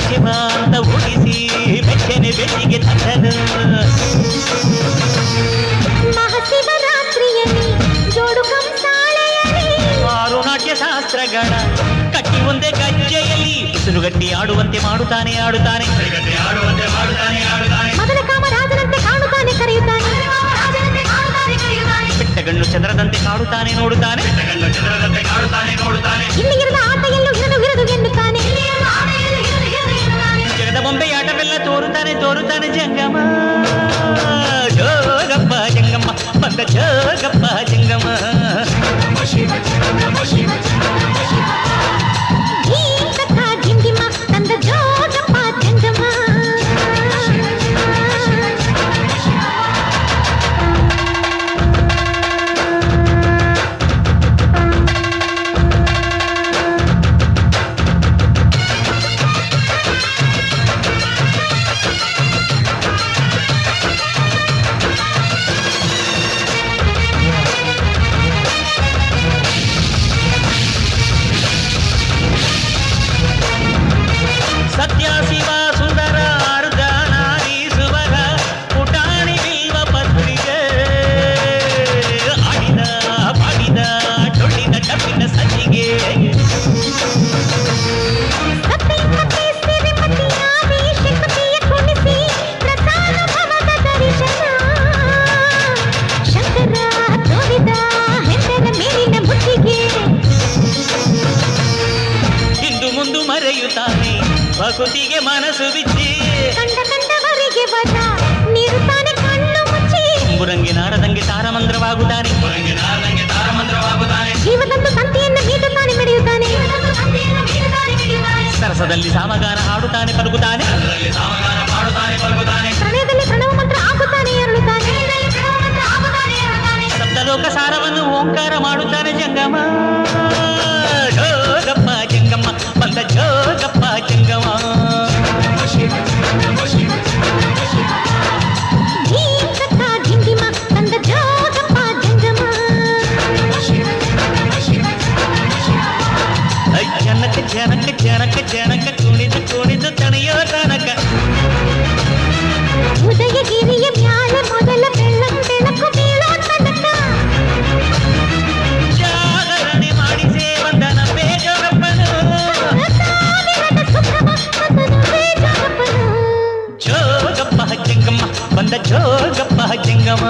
ಶಿವ ಅಂತ ಊಹಿಸಿ ಬೆಚ್ಚನೆ ಬೆಚ್ಚಿಗೆ ತಂದನು. ಮಹಾಶಿವರಾತ್ರಿಯಲ್ಲಿ ಜೋಡು ಕಂಸಾಳೆಯಲ್ಲಿ ಆರು ನಾಟ್ಯ ಶಾಸ್ತ್ರಗಳ ಕಟ್ಟಿ ಒಂದೇ ಗಜ್ಜೆಯಲ್ಲಿ ಉಸಿರುಗಟ್ಟಿ ಆಡುವಂತೆ ಮಾಡುತ್ತಾನೆ ಆಡುತ್ತಾನೆ. ಮೊದಲ ಕಾಮರಾಜನಂತೆ ಕಾಣುತ್ತಾನೆ ಕರೆಯುತ್ತಾನೆ. ಬೆಟ್ಟಗಣ್ಣು ಚಂದ್ರದಂತೆ ಕಾಡುತ್ತಾನೆ ನೋಡುತ್ತಾನೆ. ಇಲ್ಲಿ ಇರದ ಆಟ ಎಲ್ಲೂ ಇರದು ಎನ್ನುತ್ತಾನೆ. ಜಗದ ಬೊಂಬೆ ಆಟವೆಲ್ಲ ತೋರುತ್ತಾನೆ ತೋರುತ್ತಾನೆ ಜಂಗಮ. ಜೋಗಪ್ಪ ಜಂಗಮ್ಮ ಬಂದ ಜೋಗಪ್ಪ ಜಂಗಮ. ಜಿಂಗಿಮ ತಂದ ಜೋಗಪ್ಪ ಜಂಗಮ. ಸತ್ಯ ಶಿವ ಸುಂದರ ಅರ್ಧ ನಾರೀಸುವರ ಪುಟಾಣಿ ಬಿಲ್ವ ಪತ್ರಿಗೆ ಆಡಿದ ಪಾಡಿದ ಟೊಳ್ಳಿನ ಕಬ್ಬಿನ ಸಜ್ಜಿಗೆ. ಇಂದು ಮುಂದು ಮರೆಯುತ್ತಾನೆ ಭಕುತಿಗೆ ಮನಸ್ಸು ಬಿಚ್ಚಿ. ಕಂಡವರಿಗೆ ವರ ನೀರುತ್ತಾನೆ ಕಣ್ಣು ಮುಚ್ಚಿ. ಮುರಂಗಿ ನಾರದಂಗೆ ತಾರಮಂತ್ರವಾಗುತ್ತಾನೆ. ಜೀವದಂದು ತಂತಿಯನ್ನು ಮೀಟುತ್ತಾನೆ ಮೆರೆಯುತ್ತಾನೆ. ಸರಸದಲ್ಲಿ ಸಾಮಗಾನ ಹಾಡುತ್ತಾನೆ ಪಲುಗುತ್ತಾನೆ. ಪ್ರಣಯದಲ್ಲಿ ಪ್ರಣವ ಮಂತ್ರ ಆಗುತ್ತಾನೆ ಎರಳುತ್ತಾನೆ. ಸಪ್ತಲೋಕ ಸಾರವನ್ನು ಓಂಕಾರ ಮಾಡುತ್ತಾನೆ ಜಂಗಮ. ಜೋಗಪ್ಪ ಜಂಗಮ್ಮ ಬಂದ ಜೋಗಪ್ಪ ಜಂಗಮ. ಜಿಂಗಿಮ ತಂದ ಜೋಗಪ್ಪ ಜಂಗಮ. ಜನಕ ಜನಕ ಜನಕ ಜನಕ ಕುಣಿದು ಕುಣಿದು ತಣಿಯೋ ತನಕ. ಉದಯಗಿರಿಯ ಮ್ಯಾಲೆ ಮೊದಲ ಬೆಳಕು ಬೀಳೋ ತನಕ. ಜಾಗರಣೆ ಮಾಡಿಸೇ ವಂದನ ಬೇಜೋಗಪ್ಪನು. ಜೋಗಪ್ಪ ಜಂಗಮ್ಮ ಬಂದ ಜೋಗಪ್ಪ ಜಂಗಮ.